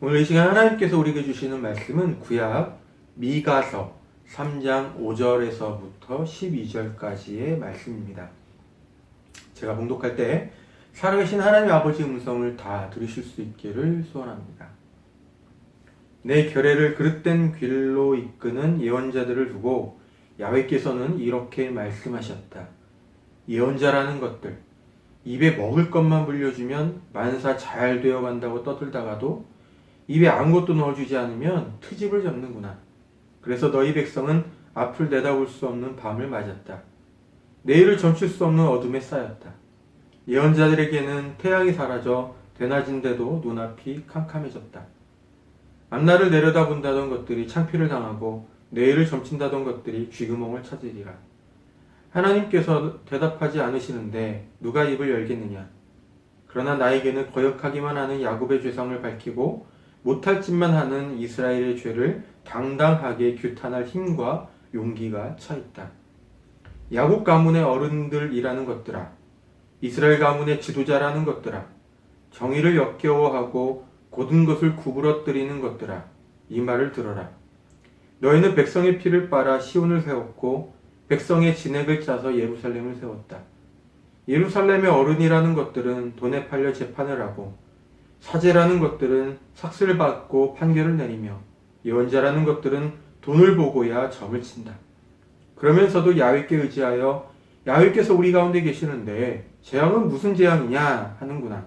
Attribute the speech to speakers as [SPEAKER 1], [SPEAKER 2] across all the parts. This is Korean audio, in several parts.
[SPEAKER 1] 오늘 이 시간 하나님께서 우리에게 주시는 말씀은 구약 미가서 3장 5절에서부터 12절까지의 말씀입니다. 제가 봉독할 때 살아계신 하나님 아버지의 음성을 다 들으실 수 있기를 소원합니다. 내 결례를 그릇된 길로 이끄는 예언자들을 두고 야훼께서는 이렇게 말씀하셨다. 예언자라는 것들, 입에 먹을 것만 물려주면 만사 잘 되어간다고 떠들다가도 입에 아무것도 넣어주지 않으면 트집을 잡는구나. 그래서 너희 백성은 앞을 내다볼 수 없는 밤을 맞았다. 내일을 점칠 수 없는 어둠에 쌓였다. 예언자들에게는 태양이 사라져 대낮인데도 눈앞이 캄캄해졌다. 앞날을 내려다본다던 것들이 창피를 당하고 내일을 점친다던 것들이 쥐구멍을 찾으리라. 하나님께서 대답하지 않으시는데 누가 입을 열겠느냐. 그러나 나에게는 거역하기만 하는 야곱의 죄성을 밝히고 못할 짓만 하는 이스라엘의 죄를 당당하게 규탄할 힘과 용기가 차있다. 야곱 가문의 어른들이라는 것들아, 이스라엘 가문의 지도자라는 것들아, 정의를 역겨워하고 고든 것을 구부러뜨리는 것들아, 이 말을 들어라. 너희는 백성의 피를 빨아 시온을 세웠고 백성의 진액을 짜서 예루살렘을 세웠다. 예루살렘의 어른이라는 것들은 돈에 팔려 재판을 하고 사제라는 것들은 삭슬을 받고 판결을 내리며 예언자라는 것들은 돈을 보고야 점을 친다. 그러면서도 야훼께 의지하여 야훼께서 우리 가운데 계시는데 재앙은 무슨 재앙이냐 하는구나.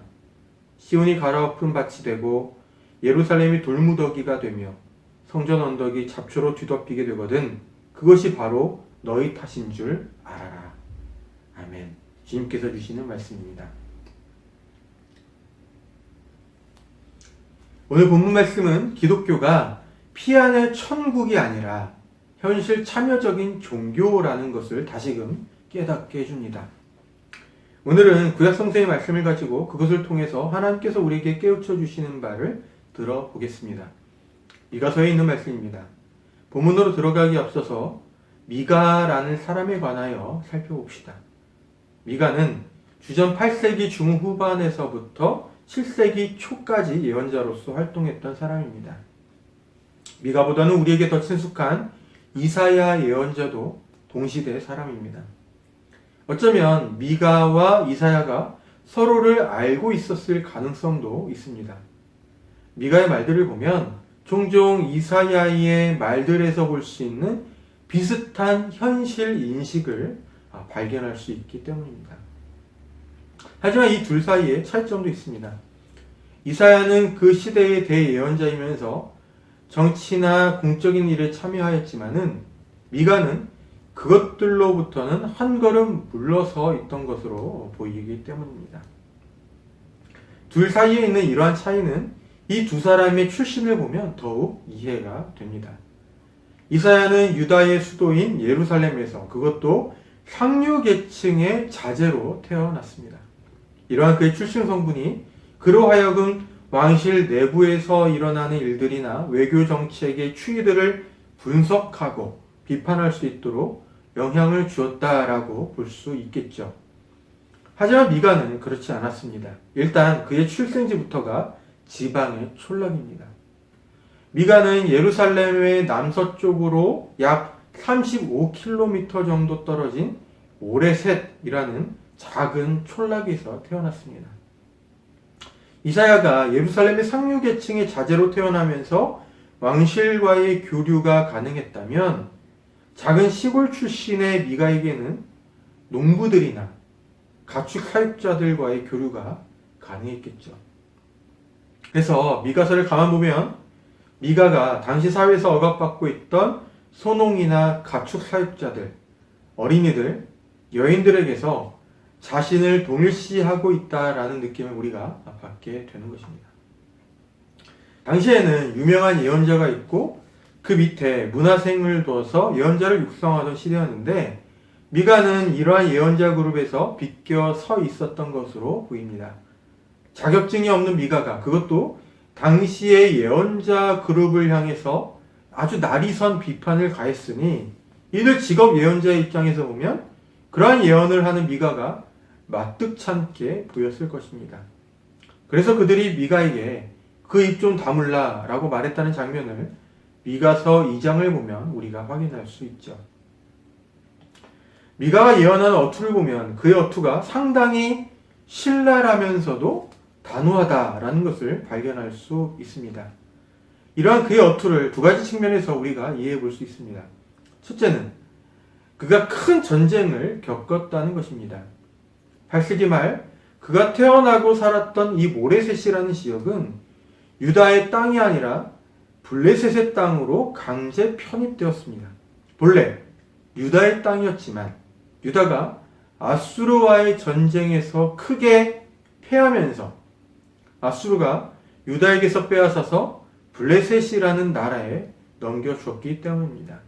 [SPEAKER 1] 시온이 갈아엎은 밭이 되고 예루살렘이 돌무더기가 되며 성전 언덕이 잡초로 뒤덮이게 되거든 그것이 바로 너희 탓인 줄 알아라. 아멘. 주님께서 주시는 말씀입니다. 오늘 본문 말씀은 기독교가 피안의 천국이 아니라 현실 참여적인 종교라는 것을 다시금 깨닫게 해줍니다. 오늘은 구약 성서의 말씀을 가지고 그것을 통해서 하나님께서 우리에게 깨우쳐 주시는 바를 들어보겠습니다. 미가서에 있는 말씀입니다. 본문으로 들어가기 앞서서 미가라는 사람에 관하여 살펴봅시다. 미가는 주전 8세기 중후반에서부터 7세기 초까지 예언자로서 활동했던 사람입니다. 미가보다는 우리에게 더 친숙한 이사야 예언자도 동시대 사람입니다. 어쩌면 미가와 이사야가 서로를 알고 있었을 가능성도 있습니다. 미가의 말들을 보면 종종 이사야의 말들에서 볼 수 있는 비슷한 현실 인식을 발견할 수 있기 때문입니다. 하지만 이 둘 사이에 차이점도 있습니다. 이사야는 그 시대의 대예언자이면서 정치나 공적인 일에 참여하였지만은 미가는 그것들로부터는 한 걸음 물러서 있던 것으로 보이기 때문입니다. 둘 사이에 있는 이러한 차이는 이 두 사람의 출신을 보면 더욱 이해가 됩니다. 이사야는 유다의 수도인 예루살렘에서 그것도 상류계층의 자제로 태어났습니다. 이러한 그의 출신 성분이 그로 하여금 왕실 내부에서 일어나는 일들이나 외교 정책의 추이들을 분석하고 비판할 수 있도록 영향을 주었다라고 볼 수 있겠죠. 하지만 미가는 그렇지 않았습니다. 일단 그의 출생지부터가 지방의 촌락입니다. 미가는 예루살렘의 남서쪽으로 약 35km 정도 떨어진 오레셋이라는 작은 촌락에서 태어났습니다. 이사야가 예루살렘의 상류계층의 자제로 태어나면서 왕실과의 교류가 가능했다면 작은 시골 출신의 미가에게는 농부들이나 가축 사육자들과의 교류가 가능했겠죠. 그래서 미가서를 가만 보면 미가가 당시 사회에서 억압받고 있던 소농이나 가축 사육자들, 어린이들, 여인들에게서 자신을 동일시하고 있다라는 느낌을 우리가 받게 되는 것입니다. 당시에는 유명한 예언자가 있고 그 밑에 문화생을 둬서 예언자를 육성하던 시대였는데 미가는 이러한 예언자 그룹에서 비껴 서 있었던 것으로 보입니다. 자격증이 없는 미가가 그것도 당시의 예언자 그룹을 향해서 아주 날이선 비판을 가했으니 이들 직업 예언자의 입장에서 보면 그러한 예언을 하는 미가가 마뜩찮게 보였을 것입니다. 그래서 그들이 미가에게 그 입 좀 다물라 라고 말했다는 장면을 미가서 2장을 보면 우리가 확인할 수 있죠. 미가가 예언한 어투를 보면 그의 어투가 상당히 신랄하면서도 단호하다라는 것을 발견할 수 있습니다. 이러한 그의 어투를 두 가지 측면에서 우리가 이해해 볼 수 있습니다. 첫째는 그가 큰 전쟁을 겪었다는 것입니다. 8세기 말 그가 태어나고 살았던 이 모레셋이라는 지역은 유다의 땅이 아니라 블레셋의 땅으로 강제 편입되었습니다. 본래 유다의 땅이었지만 유다가 아수르와의 전쟁에서 크게 패하면서 아수르가 유다에게서 빼앗아서 블레셋이라는 나라에 넘겨주었기 때문입니다.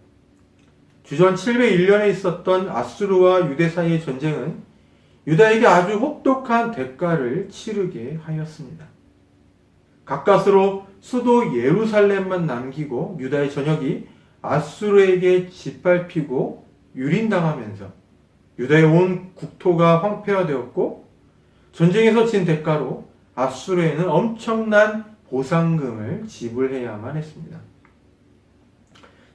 [SPEAKER 1] 주전 701년에 있었던 아수르와 유대 사이의 전쟁은 유다에게 아주 혹독한 대가를 치르게 하였습니다. 가까스로 수도 예루살렘만 남기고 유다의 전역이 아수르에게 짓밟히고 유린당하면서 유다의 온 국토가 황폐화되었고 전쟁에서 진 대가로 아수르에는 엄청난 보상금을 지불해야만 했습니다.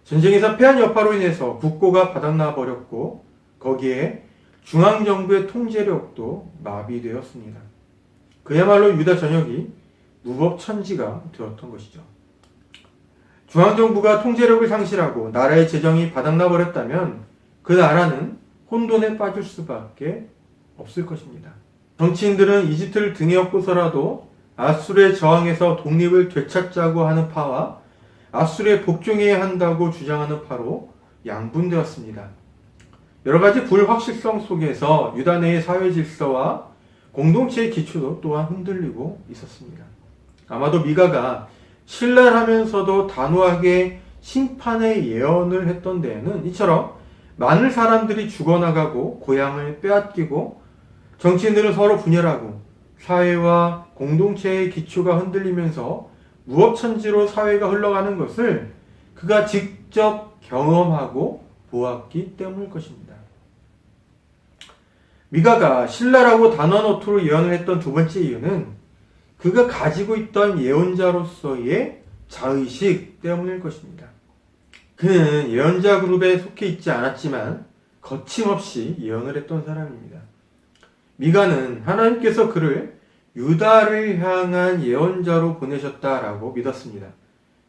[SPEAKER 1] 전쟁에서 패한 여파로 인해서 국고가 바닥나 버렸고 거기에 중앙정부의 통제력도 마비되었습니다. 그야말로 유다 전역이 무법천지가 되었던 것이죠. 중앙정부가 통제력을 상실하고 나라의 재정이 바닥나 버렸다면 그 나라는 혼돈에 빠질 수밖에 없을 것입니다. 정치인들은 이집트를 등에 업고서라도 아수르에 저항해서 독립을 되찾자고 하는 파와 아수르에 복종해야 한다고 주장하는 파로 양분되었습니다. 여러 가지 불확실성 속에서 유다 내의 사회 질서와 공동체의 기초도 또한 흔들리고 있었습니다. 아마도 미가가 신랄하면서도 단호하게 심판의 예언을 했던 데에는 이처럼 많은 사람들이 죽어나가고 고향을 빼앗기고 정치인들은 서로 분열하고 사회와 공동체의 기초가 흔들리면서 무법천지로 사회가 흘러가는 것을 그가 직접 경험하고 보았기 때문일 것입니다. 미가가 신랄하고 단호한 어투로 예언을 했던 두 번째 이유는 그가 가지고 있던 예언자로서의 자의식 때문일 것입니다. 그는 예언자 그룹에 속해 있지 않았지만 거침없이 예언을 했던 사람입니다. 미가는 하나님께서 그를 유다를 향한 예언자로 보내셨다라고 믿었습니다.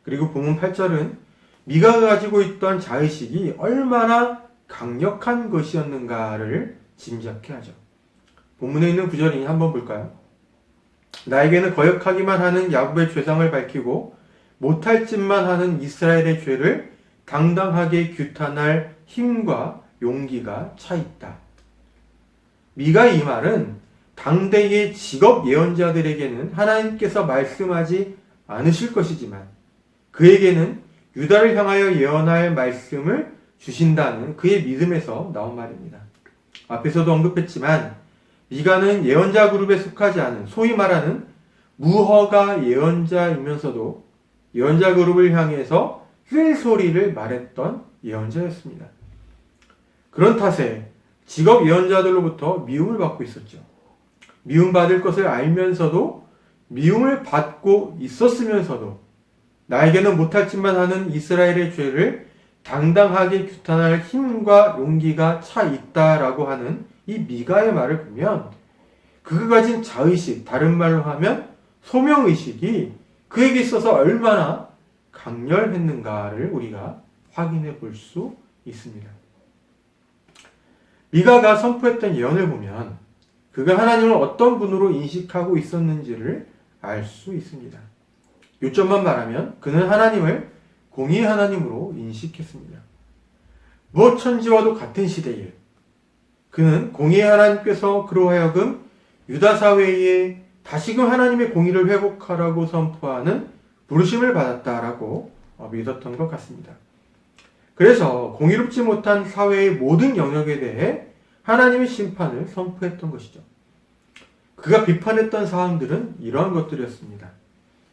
[SPEAKER 1] 그리고 본문 8절은 미가가 가지고 있던 자의식이 얼마나 강력한 것이었는가를 짐작케 하죠. 본문에 있는 구절이 한번 볼까요? 나에게는 거역하기만 하는 야곱의 죄상을 밝히고 못할 짓만 하는 이스라엘의 죄를 당당하게 규탄할 힘과 용기가 차 있다. 미가의 이 말은 당대의 직업 예언자들에게는 하나님께서 말씀하지 않으실 것이지만 그에게는 유다를 향하여 예언할 말씀을 주신다는 그의 믿음에서 나온 말입니다. 앞에서도 언급했지만 미가는 예언자 그룹에 속하지 않은 소위 말하는 무허가 예언자이면서도 예언자 그룹을 향해서 쓸소리를 말했던 예언자였습니다. 그런 탓에 직업 예언자들로부터 미움을 받고 있었죠. 미움받을 것을 알면서도 미움을 받고 있었으면서도 나에게는 못할 짓만 하는 이스라엘의 죄를 당당하게 규탄할 힘과 용기가 차 있다라고 하는 이 미가의 말을 보면 그가 가진 자의식, 다른 말로 하면 소명의식이 그에게 있어서 얼마나 강렬했는가를 우리가 확인해 볼 수 있습니다. 미가가 선포했던 예언을 보면 그가 하나님을 어떤 분으로 인식하고 있었는지를 알 수 있습니다. 요점만 말하면 그는 하나님을 공의의 하나님으로 인식했습니다. 무엇 천지와도 같은 시대에 그는 공의의 하나님께서 그로 하여금 유다 사회에 다시금 하나님의 공의를 회복하라고 선포하는 부르심을 받았다라고 믿었던 것 같습니다. 그래서 공의롭지 못한 사회의 모든 영역에 대해 하나님의 심판을 선포했던 것이죠. 그가 비판했던 사항들은 이러한 것들이었습니다.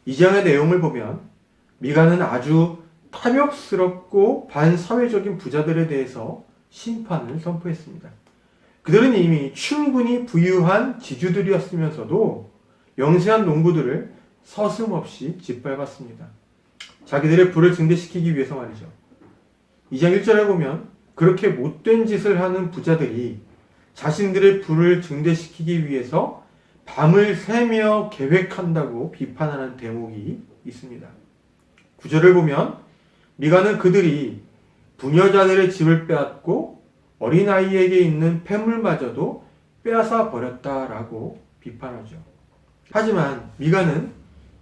[SPEAKER 1] 이 장의 내용을 보면 미가는 아주 탐욕스럽고 반사회적인 부자들에 대해서 심판을 선포했습니다. 그들은 이미 충분히 부유한 지주들이었으면서도 영세한 농부들을 서슴없이 짓밟았습니다. 자기들의 부를 증대시키기 위해서 말이죠. 2장 1절에 보면 그렇게 못된 짓을 하는 부자들이 자신들의 부를 증대시키기 위해서 밤을 새며 계획한다고 비판하는 대목이 있습니다. 9절을 보면 미가는 그들이 부녀자들의 집을 빼앗고 어린아이에게 있는 폐물마저도 빼앗아 버렸다라고 비판하죠. 하지만 미가는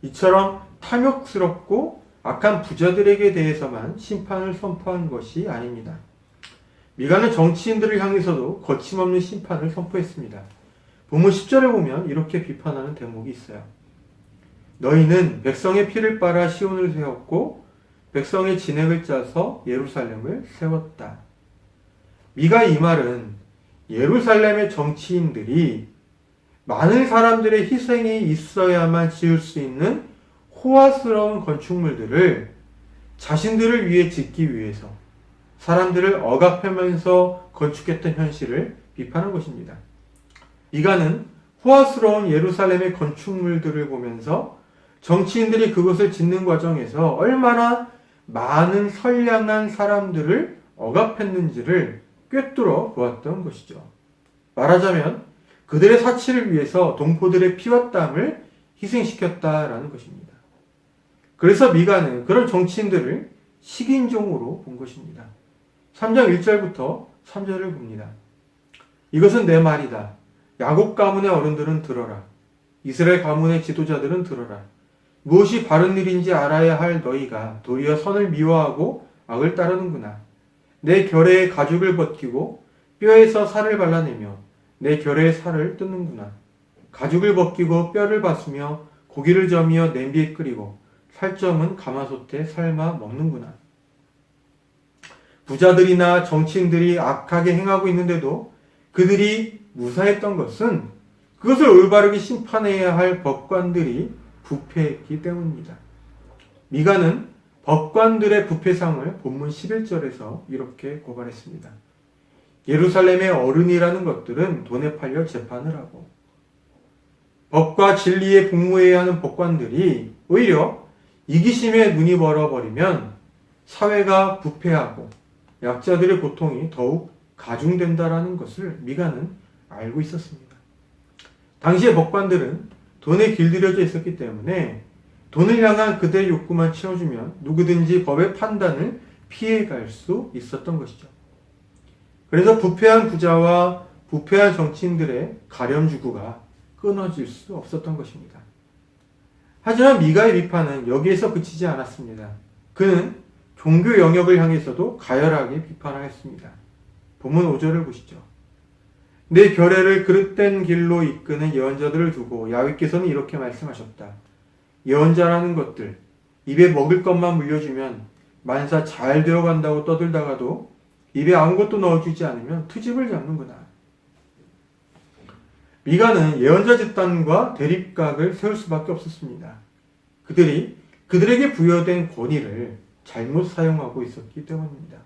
[SPEAKER 1] 이처럼 탐욕스럽고 악한 부자들에게 대해서만 심판을 선포한 것이 아닙니다. 미가는 정치인들을 향해서도 거침없는 심판을 선포했습니다. 본문 10절에 보면 이렇게 비판하는 대목이 있어요. 너희는 백성의 피를 빨아 시온을 세웠고 백성의 진액을 짜서 예루살렘을 세웠다. 미가 이 말은 예루살렘의 정치인들이 많은 사람들의 희생이 있어야만 지을 수 있는 호화스러운 건축물들을 자신들을 위해 짓기 위해서 사람들을 억압하면서 건축했던 현실을 비판한 것입니다. 미가는 호화스러운 예루살렘의 건축물들을 보면서 정치인들이 그것을 짓는 과정에서 얼마나 많은 선량한 사람들을 억압했는지를 꿰뚫어 보았던 것이죠. 말하자면 그들의 사치를 위해서 동포들의 피와 땀을 희생시켰다라는 것입니다. 그래서 미가는 그런 정치인들을 식인종으로 본 것입니다. 3장 1절부터 3절을 봅니다. 이것은 내 말이다. 야곱 가문의 어른들은 들어라. 이스라엘 가문의 지도자들은 들어라. 무엇이 바른 일인지 알아야 할 너희가 도리어 선을 미워하고 악을 따르는구나. 내 결의에 가죽을 벗기고 뼈에서 살을 발라내며 내 결의에 살을 뜯는구나. 가죽을 벗기고 뼈를 봤으며 고기를 저미어 냄비에 끓이고 살점은 가마솥에 삶아 먹는구나. 부자들이나 정치인들이 악하게 행하고 있는데도 그들이 무사했던 것은 그것을 올바르게 심판해야 할 법관들이 부패했기 때문입니다. 미가는 법관들의 부패상을 본문 11절에서 이렇게 고발했습니다. 예루살렘의 어른이라는 것들은 돈에 팔려 재판을 하고 법과 진리에 복무해야 하는 법관들이 오히려 이기심에 눈이 멀어버리면 사회가 부패하고 약자들의 고통이 더욱 가중된다라는 것을 미가는 알고 있었습니다. 당시의 법관들은 돈에 길들여져 있었기 때문에 돈을 향한 그들의 욕구만 채워주면 누구든지 법의 판단을 피해갈 수 있었던 것이죠. 그래서 부패한 부자와 부패한 정치인들의 가렴주구가 끊어질 수 없었던 것입니다. 하지만 미가의 비판은 여기에서 그치지 않았습니다. 그는 종교 영역을 향해서도 가열하게 비판하였습니다. 본문 5절을 보시죠. 내 결례를 그릇된 길로 이끄는 예언자들을 두고 야훼께서는 이렇게 말씀하셨다. 예언자라는 것들, 입에 먹을 것만 물려주면 만사 잘 되어간다고 떠들다가도 입에 아무것도 넣어주지 않으면 트집을 잡는구나. 미가는 예언자 집단과 대립각을 세울 수밖에 없었습니다. 그들이 그들에게 부여된 권위를 잘못 사용하고 있었기 때문입니다.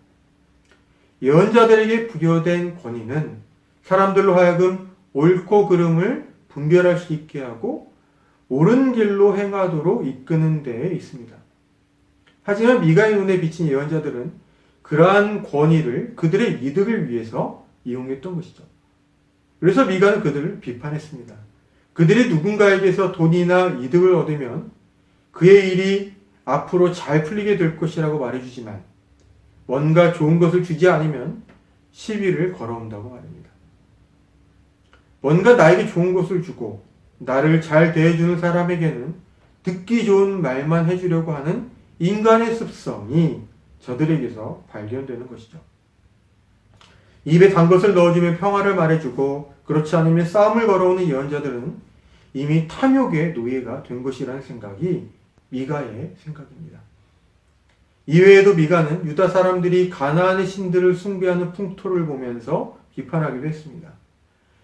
[SPEAKER 1] 예언자들에게 부여된 권위는 사람들로 하여금 옳고 그름을 분별할 수 있게 하고 옳은 길로 행하도록 이끄는 데에 있습니다. 하지만 미가의 눈에 비친 예언자들은 그러한 권위를 그들의 이득을 위해서 이용했던 것이죠. 그래서 미가는 그들을 비판했습니다. 그들이 누군가에게서 돈이나 이득을 얻으면 그의 일이 앞으로 잘 풀리게 될 것이라고 말해주지만 뭔가 좋은 것을 주지 않으면 시비를 걸어온다고 말합니다. 뭔가 나에게 좋은 것을 주고 나를 잘 대해주는 사람에게는 듣기 좋은 말만 해주려고 하는 인간의 습성이 저들에게서 발견되는 것이죠. 입에 단 것을 넣어주면 평화를 말해주고 그렇지 않으면 싸움을 걸어오는 예언자들은 이미 탐욕의 노예가 된 것이라는 생각이 미가의 생각입니다. 이외에도 미가는 유다 사람들이 가나안의 신들을 숭배하는 풍토를 보면서 비판하기도 했습니다.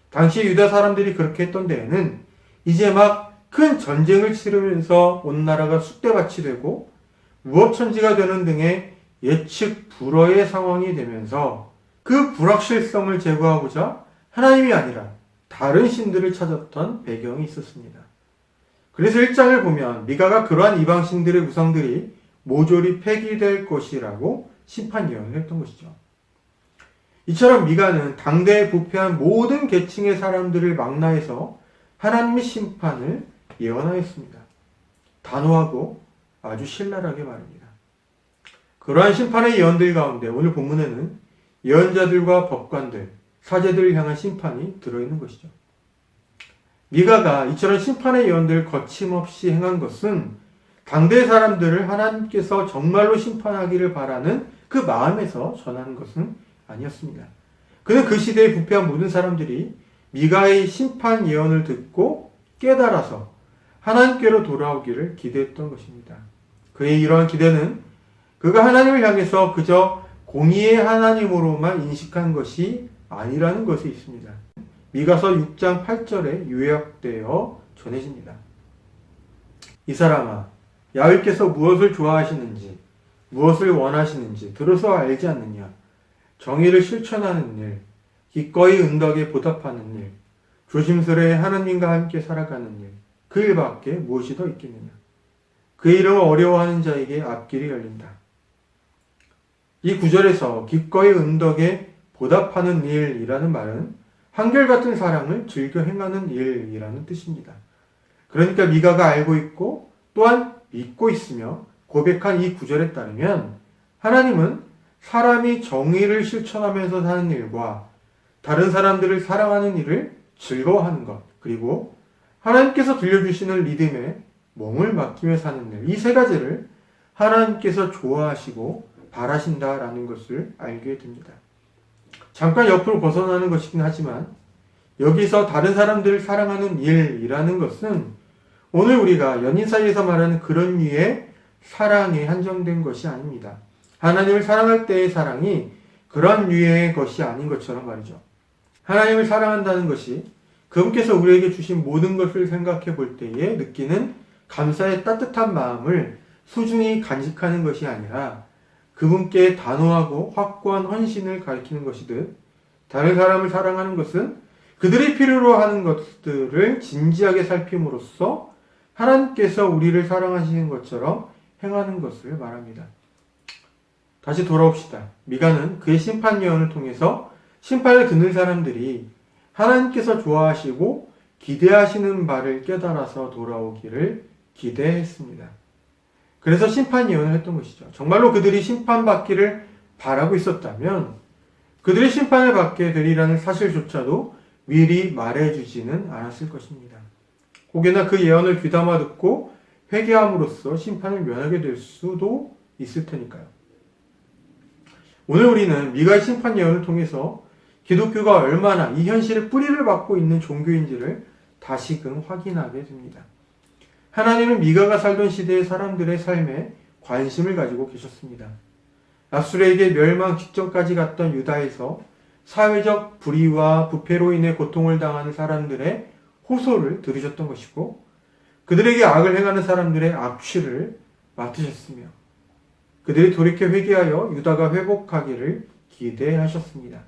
[SPEAKER 1] 당시 유다 사람들이 그렇게 했던 데에는 이제 막 큰 전쟁을 치르면서 온 나라가 쑥대밭이 되고 무업천지가 되는 등의 예측 불허의 상황이 되면서 그 불확실성을 제거하고자 하나님이 아니라 다른 신들을 찾았던 배경이 있었습니다. 그래서 1장을 보면 미가가 그러한 이방신들의 우상들이 모조리 폐기될 것이라고 심판 예언을 했던 것이죠. 이처럼 미가는 당대에 부패한 모든 계층의 사람들을 망라해서 하나님의 심판을 예언하였습니다. 단호하고 아주 신랄하게 말입니다. 그러한 심판의 예언들 가운데 오늘 본문에는 예언자들과 법관들, 사제들을 향한 심판이 들어있는 것이죠. 미가가 이처럼 심판의 예언들을 거침없이 행한 것은 당대 사람들을 하나님께서 정말로 심판하기를 바라는 그 마음에서 전하는 것은 아니었습니다. 그는 그 시대에 부패한 모든 사람들이 미가의 심판 예언을 듣고 깨달아서 하나님께로 돌아오기를 기대했던 것입니다. 그의 이러한 기대는 그가 하나님을 향해서 그저 공의의 하나님으로만 인식한 것이 아니라는 것에 있습니다. 미가서 6장 8절에 요약되어 전해집니다. 이 사람아, 야훼께서 무엇을 좋아하시는지, 무엇을 원하시는지 들어서 알지 않느냐? 정의를 실천하는 일, 기꺼이 은덕에 보답하는 일, 조심스레 하나님과 함께 살아가는 일, 그 일밖에 무엇이 더 있겠느냐? 그 이름을 어려워하는 자에게 앞길이 열린다. 이 구절에서 기꺼이 은덕에 보답하는 일이라는 말은 한결같은 사랑을 즐겨 행하는 일이라는 뜻입니다. 그러니까 미가가 알고 있고 또한 믿고 있으며 고백한 이 구절에 따르면 하나님은 사람이 정의를 실천하면서 사는 일과 다른 사람들을 사랑하는 일을 즐거워하는 것, 그리고 하나님께서 들려주시는 리듬에 몸을 맡기며 사는 일, 이 세 가지를 하나님께서 좋아하시고 바라신다라는 것을 알게 됩니다. 잠깐 옆으로 벗어나는 것이긴 하지만 여기서 다른 사람들을 사랑하는 일이라는 것은 오늘 우리가 연인 사이에서 말하는 그런 류의 사랑에 한정된 것이 아닙니다. 하나님을 사랑할 때의 사랑이 그런 류의 것이 아닌 것처럼 말이죠. 하나님을 사랑한다는 것이 그분께서 우리에게 주신 모든 것을 생각해 볼 때에 느끼는 감사의 따뜻한 마음을 소중히 간직하는 것이 아니라 그분께 단호하고 확고한 헌신을 가리키는 것이듯, 다른 사람을 사랑하는 것은 그들이 필요로 하는 것들을 진지하게 살핌으로써 하나님께서 우리를 사랑하시는 것처럼 행하는 것을 말합니다. 다시 돌아옵시다. 미가는 그의 심판 예언을 통해서 심판을 듣는 사람들이 하나님께서 좋아하시고 기대하시는 바를 깨달아서 돌아오기를 기대했습니다. 그래서 심판 예언을 했던 것이죠. 정말로 그들이 심판받기를 바라고 있었다면 그들이 심판을 받게 되리라는 사실조차도 미리 말해주지는 않았을 것입니다. 혹여나 그 예언을 귀담아 듣고 회개함으로써 심판을 면하게 될 수도 있을 테니까요. 오늘 우리는 미가의 심판 예언을 통해서 기독교가 얼마나 이 현실의 뿌리를 받고 있는 종교인지를 다시금 확인하게 됩니다. 하나님은 미가가 살던 시대의 사람들의 삶에 관심을 가지고 계셨습니다. 압수르에게 멸망 직전까지 갔던 유다에서 사회적 불의와 부패로 인해 고통을 당하는 사람들의 호소를 들으셨던 것이고, 그들에게 악을 행하는 사람들의 악취를 맡으셨으며 그들이 돌이켜 회개하여 유다가 회복하기를 기대하셨습니다.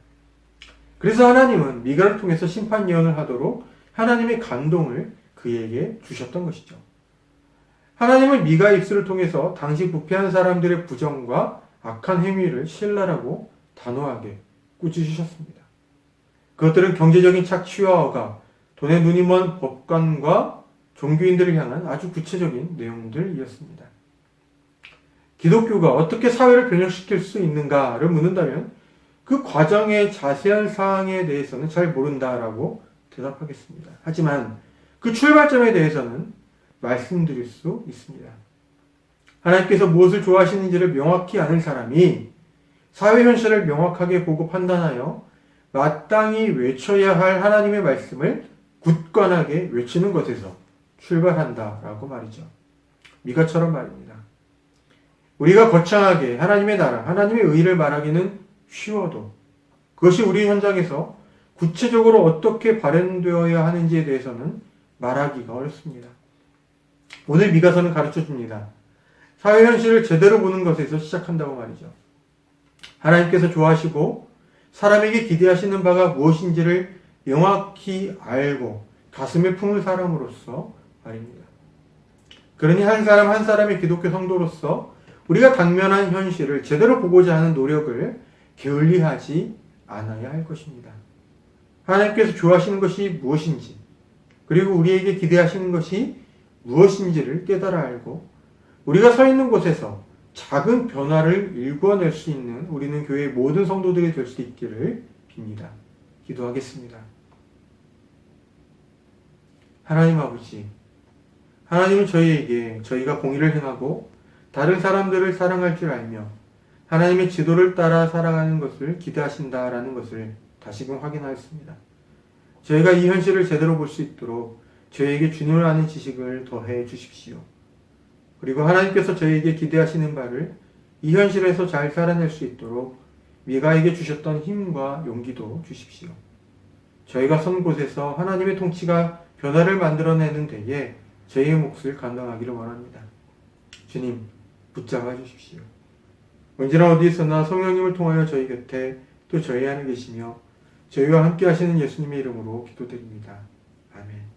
[SPEAKER 1] 그래서 하나님은 미가를 통해서 심판 예언을 하도록 하나님의 감동을 그에게 주셨던 것이죠. 하나님은 미가의 입술을 통해서 당시 부패한 사람들의 부정과 악한 행위를 신랄하고 단호하게 꾸짖으셨습니다. 그것들은 경제적인 착취와 억압, 돈에 눈이 먼 법관과 종교인들을 향한 아주 구체적인 내용들이었습니다. 기독교가 어떻게 사회를 변혁시킬 수 있는가를 묻는다면 그 과정의 자세한 사항에 대해서는 잘 모른다라고 대답하겠습니다. 하지만 그 출발점에 대해서는 말씀드릴 수 있습니다. 하나님께서 무엇을 좋아하시는지를 명확히 아는 사람이 사회 현실을 명확하게 보고 판단하여 마땅히 외쳐야 할 하나님의 말씀을 굳건하게 외치는 것에서 출발한다라고 말이죠. 미가처럼 말입니다. 우리가 거창하게 하나님의 나라, 하나님의 의를 말하기는 쉬워도 그것이 우리 현장에서 구체적으로 어떻게 발현되어야 하는지에 대해서는 말하기가 어렵습니다. 오늘 미가서는 가르쳐줍니다. 사회 현실을 제대로 보는 것에서 시작한다고 말이죠. 하나님께서 좋아하시고 사람에게 기대하시는 바가 무엇인지를 명확히 알고 가슴에 품을 사람으로서 말입니다. 그러니 한 사람 한 사람의 기독교 성도로서 우리가 당면한 현실을 제대로 보고자 하는 노력을 게을리하지 않아야 할 것입니다. 하나님께서 좋아하시는 것이 무엇인지, 그리고 우리에게 기대하시는 것이 무엇인지를 깨달아 알고 우리가 서 있는 곳에서 작은 변화를 일궈낼 수 있는 우리는 교회의 모든 성도들이 될 수 있기를 빕니다. 기도하겠습니다. 하나님 아버지, 하나님은 저희에게 저희가 공의를 행하고 다른 사람들을 사랑할 줄 알며 하나님의 지도를 따라 살아가는 것을 기대하신다라는 것을 다시금 확인하였습니다. 저희가 이 현실을 제대로 볼 수 있도록 저희에게 주님을 아는 지식을 더해 주십시오. 그리고 하나님께서 저희에게 기대하시는 바를 이 현실에서 잘 살아낼 수 있도록 미가에게 주셨던 힘과 용기도 주십시오. 저희가 선 곳에서 하나님의 통치가 변화를 만들어내는 데에 저희의 몫을 감당하기를 원합니다. 주님, 붙잡아 주십시오. 언제나 어디에서나 성령님을 통하여 저희 곁에 또 저희 안에 계시며 저희와 함께 하시는 예수님의 이름으로 기도드립니다. 아멘.